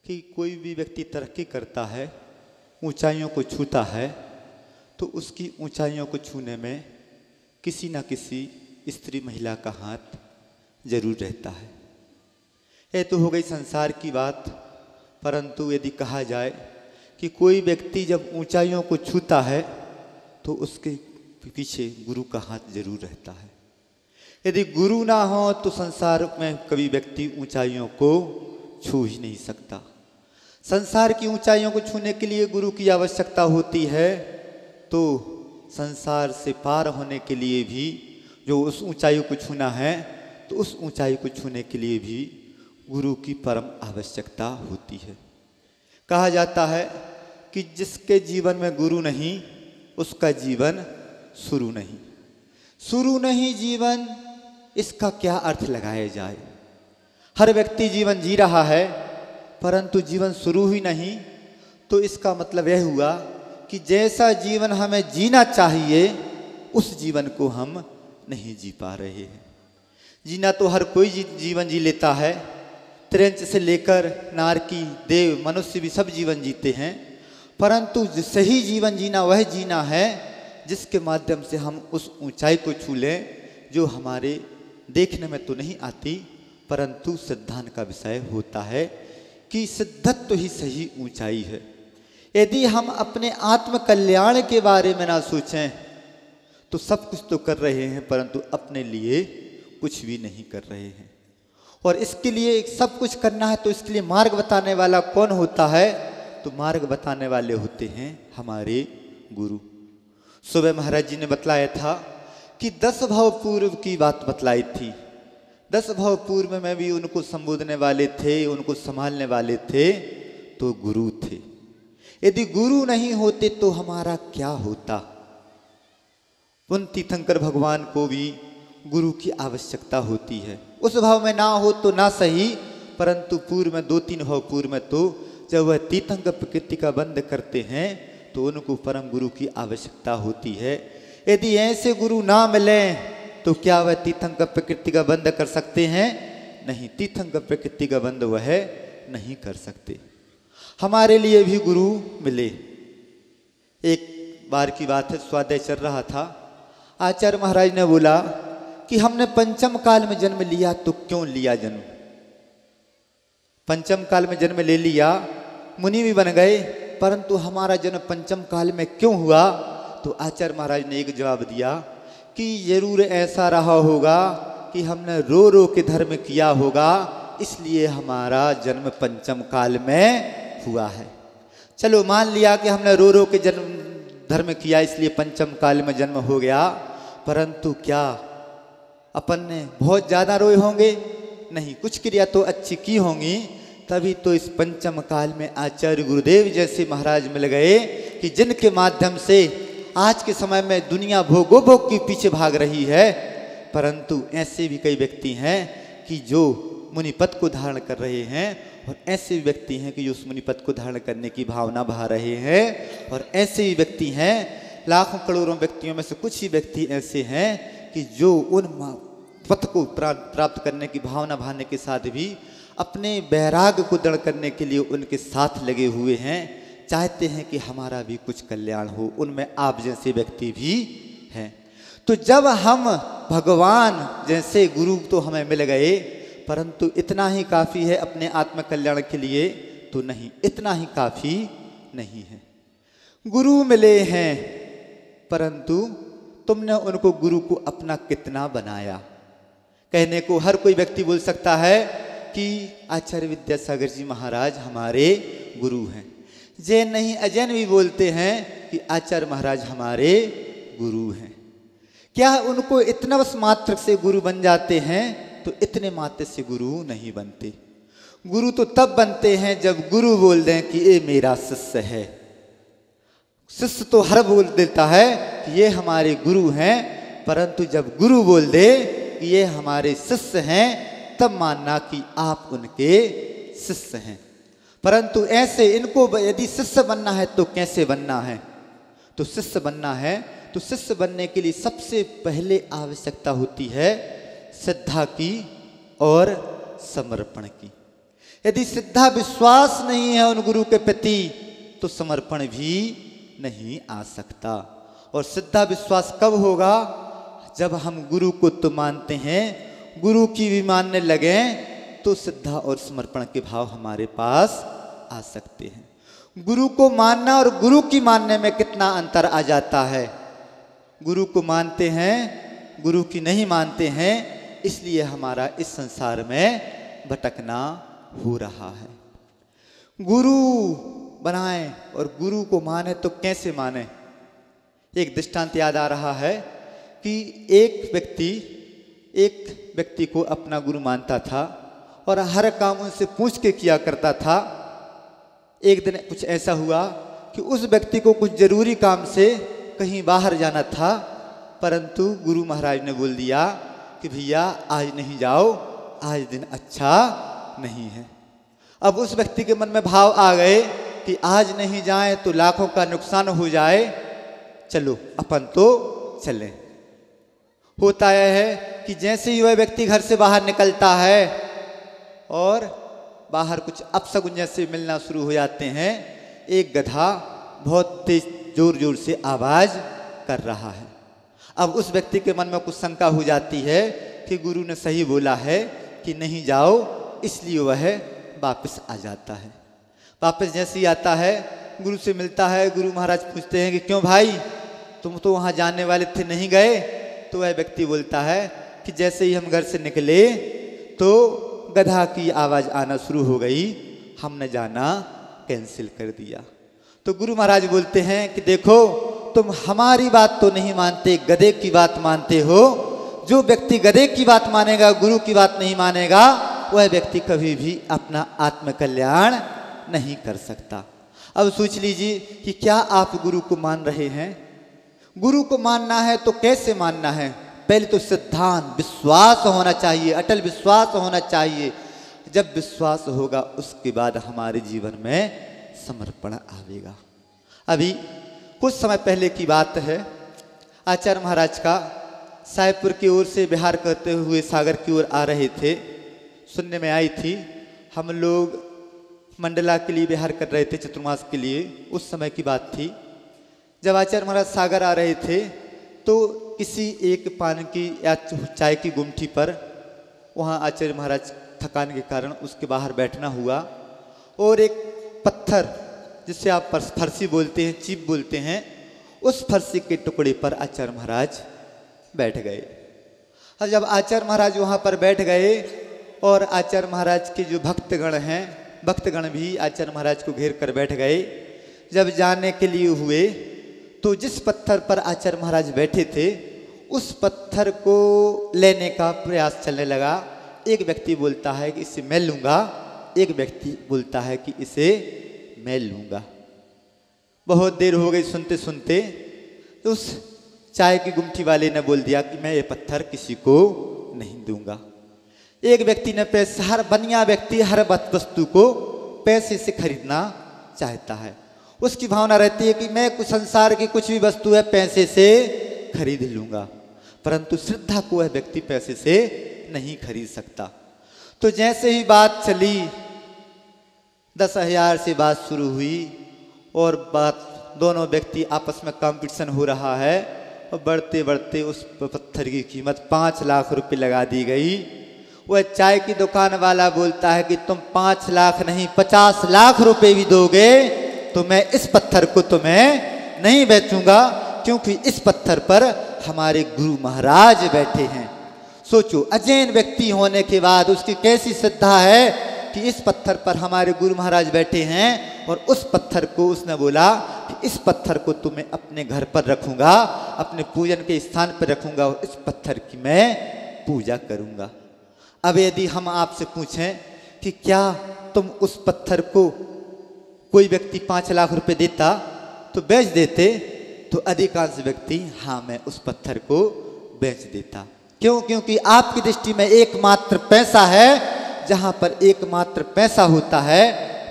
कि कोई भी व्यक्ति तरक्की करता है, ऊंचाइयों को छूता है, तो उसकी ऊंचाइयों को छूने में किसी न किसी स्त्री महिला का हाथ जरूर रहता है। यह तो हो गई संसार की बात, परंतु यदि कहा जाए कि कोई व्यक्ति जब ऊंचाइयों को छूता है तो उसके पीछे गुरु का हाथ जरूर रहता है। यदि गुरु ना हो तो संसार में कभी व्यक्ति ऊंचाइयों को छू ही नहीं सकता। संसार की ऊंचाइयों को छूने के लिए गुरु की आवश्यकता होती है, तो संसार से पार होने के लिए भी जो उस ऊंचाई को छूना है, तो उस ऊंचाई को छूने के लिए भी गुरु की परम आवश्यकता होती है। कहा जाता है कि जिसके जीवन में गुरु नहीं उसका जीवन शुरू नहीं। शुरू नहीं जीवन, इसका क्या अर्थ लगाया जाए। हर व्यक्ति जीवन जी रहा है परंतु जीवन शुरू ही नहीं, तो इसका मतलब यह हुआ कि जैसा जीवन हमें जीना चाहिए उस जीवन को हम नहीं जी पा रहे हैं। जीना तो हर कोई जीवन जी लेता है, त्रिंच से लेकर नारकी देव मनुष्य भी सब जीवन जीते हैं, परंतु सही जीवन जीना वह जीना है जिसके माध्यम से हम उस ऊंचाई को छू लें जो हमारे देखने में तो नहीं आती, परंतु सिद्धांत का विषय होता है कि सिद्धत्व ही सही ऊंचाई है। यदि हम अपने आत्म कल्याण के बारे में ना सोचें तो सब कुछ तो कर रहे हैं परंतु अपने लिए कुछ भी नहीं कर रहे हैं। और इसके लिए सब कुछ करना है तो इसके लिए मार्ग बताने वाला कौन होता है, तो मार्ग बताने वाले होते हैं हमारे गुरु। सुबह महाराज जी ने बतलाया था कि 10 भाव पूर्व की बात बतलाई थी। 10 भाव पूर्व में भी उनको संबोधने वाले थे, उनको संभालने वाले थे, तो गुरु थे। यदि गुरु नहीं होते तो हमारा क्या होता। उन तीर्थंकर भगवान को भी गुरु की आवश्यकता होती है। उस भाव में ना हो तो ना सही, परंतु पूर्व में 2-3 भाव पूर्व में तो जब वह तीर्थंकर प्रकृति का बंद करते हैं तो उनको परम गुरु की आवश्यकता होती है। यदि ऐसे गुरु ना मिले तो क्या वह तीर्थंकर प्रकृति का बंद कर सकते हैं? नहीं, तीर्थंकर प्रकृति का बंद वह नहीं कर सकते। हमारे लिए भी गुरु मिले। एक बार की बात है, स्वाध्याय चल रहा था, आचार्य महाराज ने बोला कि हमने पंचम काल में जन्म लिया तो क्यों लिया जन्म। पंचम काल में जन्म ले लिया, मुनि भी बन गए, परंतु हमारा जन्म पंचम काल में क्यों हुआ? तो आचार्य महाराज ने एक जवाब दिया कि जरूर ऐसा रहा होगा कि हमने रो रो के धर्म किया होगा, इसलिए हमारा जन्म पंचम काल में हुआ है। चलो मान लिया कि हमने रो रो के जन्म धर्म किया इसलिए पंचम काल में जन्म हो गया, परंतु क्या अपन ने बहुत ज्यादा रोए होंगे? नहीं, कुछ क्रिया तो अच्छी की होंगी, तभी तो इस पंचम काल में आचार्य गुरुदेव जैसे महाराज मिल गए कि जिनके माध्यम से आज के समय में दुनिया भोगोभोग के पीछे भाग रही है, परंतु ऐसे भी कई व्यक्ति हैं कि जो मुनिपद को धारण कर रहे हैं, और ऐसे भी व्यक्ति हैं कि जो उस मुनिपद को धारण करने की भावना बहा रहे हैं, और ऐसे ही व्यक्ति हैं, लाखों करोड़ों व्यक्तियों में से कुछ ही व्यक्ति ऐसे हैं कि जो उन पद को प्राप्त करने की भावना बहाने के साथ भी अपने बैराग को दृढ़ करने के लिए उनके साथ लगे हुए हैं, चाहते हैं कि हमारा भी कुछ कल्याण हो। उनमें आप जैसे व्यक्ति भी हैं। तो जब हम भगवान जैसे गुरु तो हमें मिल गए, परंतु इतना ही काफ़ी है अपने आत्म कल्याण के लिए? तो नहीं, इतना ही काफ़ी नहीं है। गुरु मिले हैं, परंतु तुमने उनको गुरु को अपना कितना बनाया? कहने को हर कोई व्यक्ति बोल सकता है कि आचार्य विद्यासागर जी महाराज हमारे गुरु हैं। जैन नहीं, अजैन भी बोलते हैं कि आचार्य महाराज हमारे गुरु हैं। क्या उनको इतना बस मात्र से गुरु बन जाते हैं? तो इतने मात्र से गुरु नहीं बनते। गुरु तो तब बनते हैं जब गुरु बोल दें कि ये मेरा शिष्य है। शिष्य तो हर बोल देता है कि ये हमारे गुरु हैं, परंतु जब गुरु बोल दे कि ये हमारे शिष्य हैं, तब मानना कि आप उनके शिष्य हैं। परंतु ऐसे इनको यदि शिष्य बनना है तो कैसे बनना है? तो शिष्य बनना है तो शिष्य बनने के लिए सबसे पहले आवश्यकता होती है श्रद्धा की और समर्पण की। यदि श्रद्धा विश्वास नहीं है उन गुरु के प्रति तो समर्पण भी नहीं आ सकता। और श्रद्धा विश्वास कब होगा? जब हम गुरु को तो मानते हैं, गुरु की भी मानने लगे तो श्रद्धा और समर्पण के भाव हमारे पास आ सकते हैं। गुरु को मानना और गुरु की मानने में कितना अंतर आ जाता है। गुरु को मानते हैं, गुरु की नहीं मानते हैं, इसलिए हमारा इस संसार में भटकना हो रहा है। गुरु बनाएं और गुरु को माने तो कैसे माने? एक दृष्टांत याद आ रहा है कि एक व्यक्ति को अपना गुरु मानता था और हर काम उनसे पूछ के किया करता था। एक दिन कुछ ऐसा हुआ कि उस व्यक्ति को कुछ जरूरी काम से कहीं बाहर जाना था, परंतु गुरु महाराज ने बोल दिया कि भैया आज नहीं जाओ, आज दिन अच्छा नहीं है। अब उस व्यक्ति के मन में भाव आ गए कि आज नहीं जाए तो लाखों का नुकसान हो जाए, चलो अपन तो चलें। होता यह है कि जैसे ही वह व्यक्ति घर से बाहर निकलता है और बाहर कुछ अपशगुन जैसे मिलना शुरू हो जाते हैं, एक गधा बहुत तेज जोर जोर से आवाज कर रहा है। अब उस व्यक्ति के मन में कुछ शंका हो जाती है कि गुरु ने सही बोला है कि नहीं जाओ, इसलिए वह वापस आ जाता है। वापस जैसे ही आता है, गुरु से मिलता है, गुरु महाराज पूछते हैं कि क्यों भाई, तुम तो वहाँ जाने वाले थे, नहीं गए? तो वह व्यक्ति बोलता है कि जैसे ही हम घर से निकले तो गधा की आवाज़ आना शुरू हो गई, हमने जाना कैंसिल कर दिया। तो गुरु महाराज बोलते हैं कि देखो, तुम हमारी बात तो नहीं मानते, गधे की बात मानते हो। जो व्यक्ति गधे की बात मानेगा, गुरु की बात नहीं मानेगा, वह व्यक्ति कभी भी अपना आत्मकल्याण नहीं कर सकता। अब सोच लीजिए कि क्या आप गुरु को मान रहे हैं? गुरु को मानना है तो कैसे मानना है? पहले तो सिद्धांत विश्वास होना चाहिए, अटल विश्वास होना चाहिए। जब विश्वास होगा उसके बाद हमारे जीवन में समर्पण आवेगा। अभी कुछ समय पहले की बात है, आचार्य महाराज का साहेबपुर की ओर से बिहार करते हुए सागर की ओर आ रहे थे। सुनने में आई थी, हम लोग मंडला के लिए बिहार कर रहे थे, चतुर्मास के लिए। उस समय की बात थी जब आचार्य महाराज सागर आ रहे थे, तो किसी एक पान की या चाय की गुमटी पर वहाँ आचार्य महाराज थकान के कारण उसके बाहर बैठना हुआ, और एक पत्थर जिसे आप फरसी बोलते हैं, चीप बोलते हैं, उस फरसी के टुकड़े पर आचार्य महाराज बैठ गए। और जब आचार्य महाराज वहाँ पर बैठ गए और आचार्य महाराज के जो भक्तगण हैं, भक्तगण भी आचार्य महाराज को घेर कर बैठ गए। जब जाने के लिए हुए तो जिस पत्थर पर आचार्य महाराज बैठे थे उस पत्थर को लेने का प्रयास चलने लगा। एक व्यक्ति बोलता है कि इसे मैं लूँगा, एक व्यक्ति बोलता है कि इसे मैं लूँगा। बहुत देर हो गई सुनते सुनते, तो उस चाय की गुमटी वाले ने बोल दिया कि मैं ये पत्थर किसी को नहीं दूंगा। एक व्यक्ति ने पैसे, हर बनिया व्यक्ति हर वस्तु को पैसे से खरीदना चाहता है। उसकी भावना रहती है कि मैं कुछ संसार की कुछ भी वस्तु है पैसे से खरीद लूँगा, परंतु श्रद्धा को वह व्यक्ति पैसे से नहीं खरीद सकता। तो जैसे ही बात चली, 10,000 से बात शुरू हुई और बात दोनों व्यक्ति आपस में कंपटीशन हो रहा है, और बढ़ते बढ़ते उस पत्थर की कीमत 5 लाख रुपए लगा दी गई। वह चाय की दुकान वाला बोलता है कि तुम 5 लाख नहीं 50 लाख रुपए भी दोगे तो मैं इस पत्थर को तुम्हें नहीं बेचूंगा, क्योंकि इस पत्थर पर हमारे गुरु महाराज बैठे हैं। सोचो, अजैन व्यक्ति होने के बाद उसकी कैसी श्रद्धा है कि इस पत्थर पर हमारे गुरु महाराज बैठे हैं, और उस पत्थर को उसने बोला कि इस पत्थर को तुम्हें अपने घर पर रखूंगा, अपने पूजन के स्थान पर रखूंगा और इस पत्थर की मैं पूजा करूंगा। अब यदि हम आपसे पूछें कि क्या तुम उस पत्थर को कोई व्यक्ति 5 लाख रुपए देता तो बेच देते, तो अधिकांश व्यक्ति हाँ मैं उस पत्थर को बेच देता। क्यों? क्योंकि आपकी दृष्टि में एकमात्र पैसा है। जहाँ पर एकमात्र पैसा होता है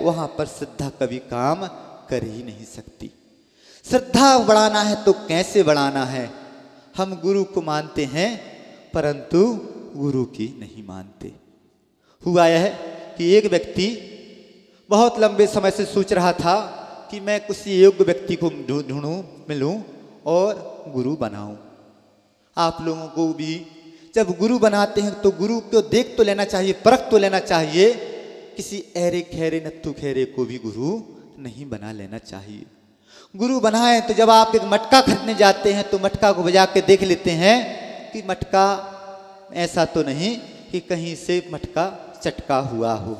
वहाँ पर श्रद्धा कभी काम कर ही नहीं सकती। श्रद्धा बढ़ाना है तो कैसे बढ़ाना है? हम गुरु को मानते हैं परंतु गुरु की नहीं मानते। हुआ यह कि एक व्यक्ति बहुत लंबे समय से सोच रहा था कि मैं किसी योग्य व्यक्ति को ढूंढूं, मिलूं और गुरु बनाऊं। आप लोगों को भी जब गुरु बनाते हैं तो गुरु को देख तो लेना चाहिए, परख तो लेना चाहिए। किसी ऐरे खैरे नत्थु खैरे को भी गुरु नहीं बना लेना चाहिए। गुरु बनाए तो जब आप एक मटका खरीदने जाते हैं तो मटका को बजा के देख लेते हैं कि मटका ऐसा तो नहीं कि कहीं से मटका चटका हुआ हो।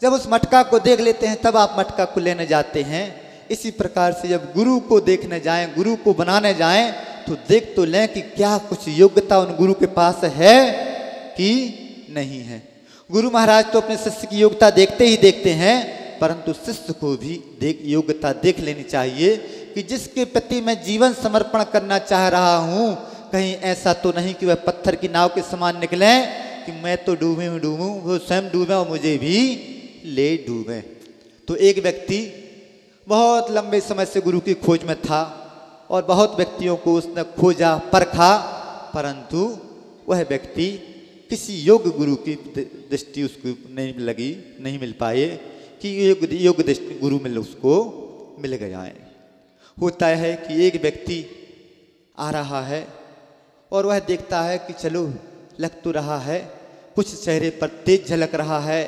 जब उस मटका को देख लेते हैं तब आप मटका को लेने जाते हैं। इसी प्रकार से जब गुरु को देखने जाएं, गुरु को बनाने जाएं, तो देख तो लें कि क्या कुछ योग्यता उन गुरु के पास है कि नहीं है। गुरु महाराज तो अपने शिष्य की योग्यता देखते ही देखते हैं, परंतु शिष्य को भी योग्यता देख लेनी चाहिए कि जिसके प्रति मैं जीवन समर्पण करना चाह रहा हूँ, कहीं ऐसा तो नहीं कि वह पत्थर की नाव के समान निकले कि मैं तो डूबूं वो स्वयं डूबे और मुझे भी ले डूबे। तो एक व्यक्ति बहुत लंबे समय से गुरु की खोज में था और बहुत व्यक्तियों को उसने खोजा, परखा, परंतु वह व्यक्ति किसी योग्य गुरु की दृष्टि उसको नहीं लगी, नहीं मिल पाए कि योग्य दृष्टि गुरु मिल उसको मिल गया है। होता है कि एक व्यक्ति आ रहा है और वह देखता है कि चलो लग तो रहा है, कुछ चेहरे पर तेज झलक रहा है,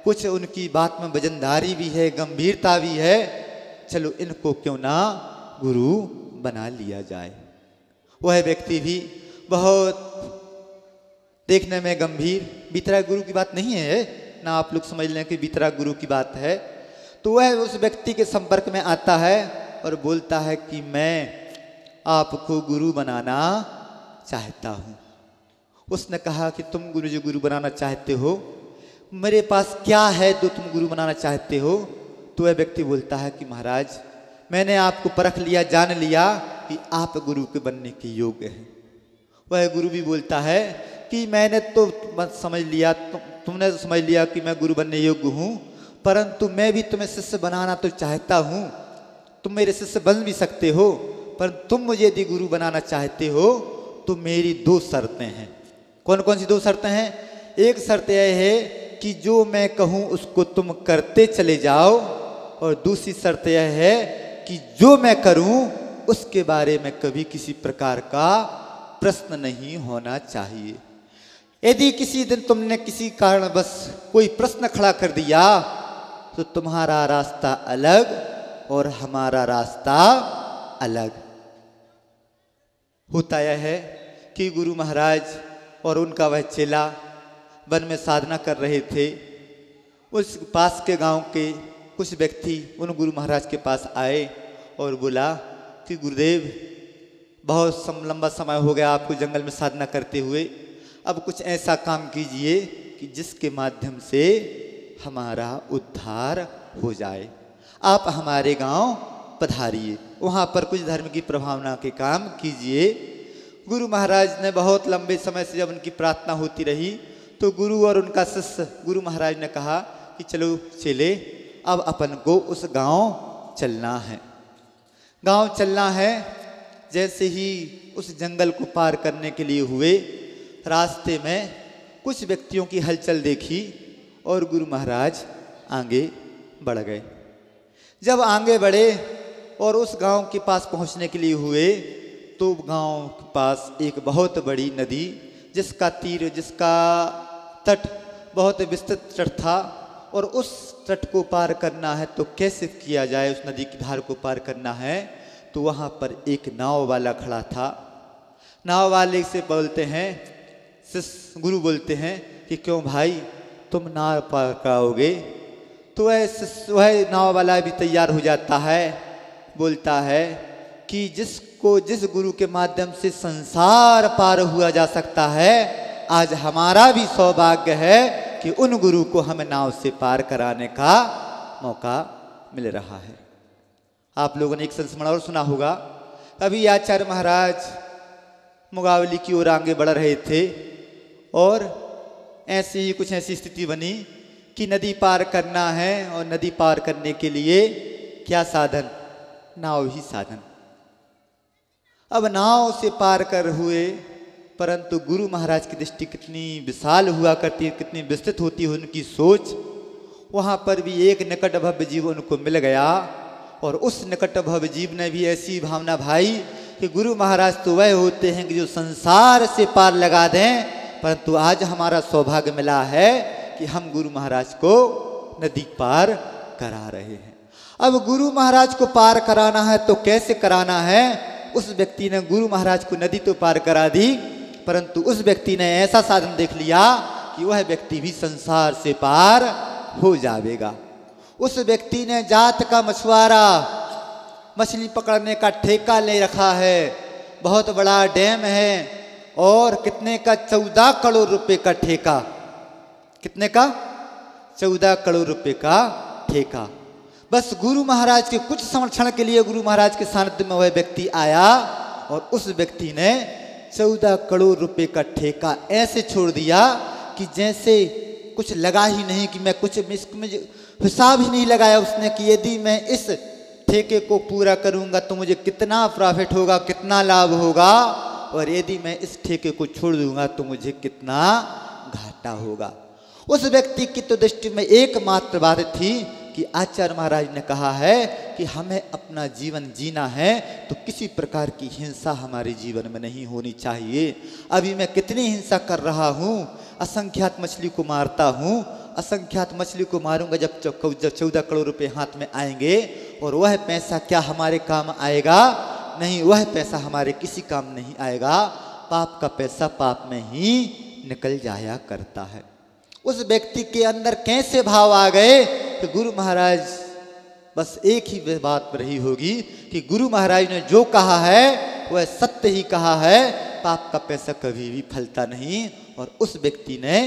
कुछ उनकी बात में वजनदारी भी है, गंभीरता भी है, चलो इनको क्यों ना गुरु बना लिया जाए। वह व्यक्ति भी बहुत देखने में गंभीर, बीतराग गुरु की बात नहीं है ना, आप लोग समझ लें कि बीतराग गुरु की बात है। तो वह उस व्यक्ति के संपर्क में आता है और बोलता है कि मैं आपको गुरु बनाना चाहता हूँ। उसने कहा कि तुम गुरु बनाना चाहते हो, मेरे पास क्या है जो तुम गुरु बनाना चाहते हो? तो वह व्यक्ति बोलता है कि महाराज मैंने आपको परख लिया, जान लिया कि आप गुरु के बनने के योग्य हैं। वह गुरु भी बोलता है कि मैंने तो समझ लिया, तुमने तो समझ लिया कि मैं गुरु बनने योग्य हूँ, परंतु मैं भी तुम्हें शिष्य बनाना तो चाहता हूँ। तुम मेरे शिष्य बन भी सकते हो, पर तुम मुझे यदि गुरु बनाना चाहते हो तो मेरी दो शर्तें हैं। कौन कौन सी दो शर्तें हैं? एक शर्त यह है कि जो मैं कहूँ उसको तुम करते चले जाओ, और दूसरी शर्त यह है कि जो मैं करूँ उसके बारे में कभी किसी प्रकार का प्रश्न नहीं होना चाहिए। यदि किसी दिन तुमने किसी कारण बस कोई प्रश्न खड़ा कर दिया तो तुम्हारा रास्ता अलग और हमारा रास्ता अलग। होता यह है कि गुरु महाराज और उनका वह चेला वन में साधना कर रहे थे। उस पास के गांव के कुछ व्यक्ति उन गुरु महाराज के पास आए और बोला कि गुरुदेव बहुत लंबा समय हो गया आपको जंगल में साधना करते हुए, अब कुछ ऐसा काम कीजिए कि जिसके माध्यम से हमारा उद्धार हो जाए। आप हमारे गांव पधारिए, वहाँ पर कुछ धर्म की प्रभावना के काम कीजिए। गुरु महाराज ने बहुत लंबे समय से जब उनकी प्रार्थना होती रही तो गुरु और उनका शिष्य गुरु महाराज ने कहा कि चलो चले, अब अपन को उस गांव चलना है। गांव चलना है। जैसे ही उस जंगल को पार करने के लिए हुए, रास्ते में कुछ व्यक्तियों की हलचल देखी और गुरु महाराज आगे बढ़ गए। जब आगे बढ़े और उस गांव के पास पहुंचने के लिए हुए तो गांव के पास एक बहुत बड़ी नदी, जिसका तीर, जिसका तट बहुत विस्तृत तट था, और उस तट को पार करना है तो कैसे किया जाए, उस नदी की धार को पार करना है। तो वहाँ पर एक नाव वाला खड़ा था। नाव वाले से बोलते हैं, गुरु बोलते हैं कि क्यों भाई तुम नाव पार कराओगे? तो वह नाव वाला भी तैयार हो जाता है, बोलता है कि जिस गुरु के माध्यम से संसार पार हुआ जा सकता है, आज हमारा भी सौभाग्य है कि उन गुरु को हमें नाव से पार कराने का मौका मिल रहा है। आप लोगों ने एक संस्मरण और सुना होगा, कभी आचार्य महाराज मुगावली की ओर आगे बढ़ रहे थे और ऐसे ही कुछ ऐसी स्थिति बनी कि नदी पार करना है, और नदी पार करने के लिए क्या साधन? नाव ही साधन। अब नाव से पार कर हुए, परंतु गुरु महाराज की दृष्टि कितनी विशाल हुआ करती है, कितनी विस्तृत होती है उनकी सोच। वहाँ पर भी एक निकट भव्य जीव उनको मिल गया और उस निकट भव्य जीव ने भी ऐसी भावना भाई कि गुरु महाराज तो वह होते हैं कि जो संसार से पार लगा दें, परंतु आज हमारा सौभाग्य मिला है कि हम गुरु महाराज को नदी पार करा रहे हैं। अब गुरु महाराज को पार कराना है तो कैसे कराना है? उस व्यक्ति ने गुरु महाराज को नदी तो पार करा दी, परंतु उस व्यक्ति ने ऐसा साधन देख लिया कि वह व्यक्ति भी संसार से पार हो जाएगा। उस व्यक्ति ने जात का मछुआरा, मछली पकड़ने का ठेका ले रखा है, बहुत बड़ा डैम है और कितने का 14 करोड़ रुपए का ठेका। कितने का? 14 करोड़ रुपए का ठेका। बस गुरु महाराज के कुछ संरक्षण के लिए गुरु महाराज के सानिध्य में वह व्यक्ति आया और उस व्यक्ति ने 14 करोड़ रुपए का ठेका ऐसे छोड़ दिया कि जैसे कुछ लगा ही नहीं, कि मैं कुछ हिसाब ही नहीं लगाया उसने कि यदि मैं इस ठेके को पूरा करूंगा तो मुझे कितना प्रॉफिट होगा, कितना लाभ होगा, और यदि मैं इस ठेके को छोड़ दूंगा तो मुझे कितना घाटा होगा। उस व्यक्ति की तो दृष्टि में एकमात्र बात थी कि आचार्य महाराज ने कहा है कि हमें अपना जीवन जीना है तो किसी प्रकार की हिंसा हमारे जीवन में नहीं होनी चाहिए। अभी मैं कितनी हिंसा कर रहा हूँ, असंख्यात मछली को मारता हूँ, असंख्यात मछली को मारूंगा जब 14 करोड़ रुपए हाथ में आएंगे और वह पैसा क्या हमारे काम आएगा? नहीं, वह पैसा हमारे किसी काम नहीं आएगा। पाप का पैसा पाप में ही निकल जाया करता है। उस व्यक्ति के अंदर कैसे भाव आ गए कि गुरु महाराज, बस एक ही बात रही होगी कि गुरु महाराज ने जो कहा है वह सत्य ही कहा है, पाप का पैसा कभी भी फलता नहीं। और उस व्यक्ति ने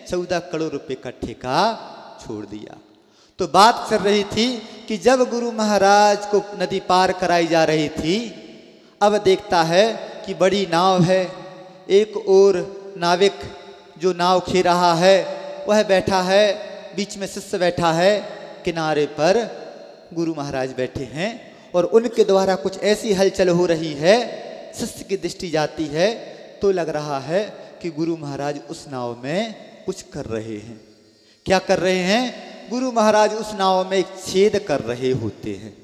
14 करोड़ रुपए का ठेका छोड़ दिया। तो बात चल रही थी कि जब गुरु महाराज को नदी पार कराई जा रही थी, अब देखता है कि बड़ी नाव है, एक और नाविक जो नाव खे रहा है वह बैठा है, बीच में शिष्य बैठा है, किनारे पर गुरु महाराज बैठे हैं और उनके द्वारा कुछ ऐसी हलचल हो रही है, शिष्य की दृष्टि जाती है तो लग रहा है कि गुरु महाराज उस नाव में कुछ कर रहे हैं। क्या कर रहे हैं? गुरु महाराज उस नाव में एक छेद कर रहे होते हैं।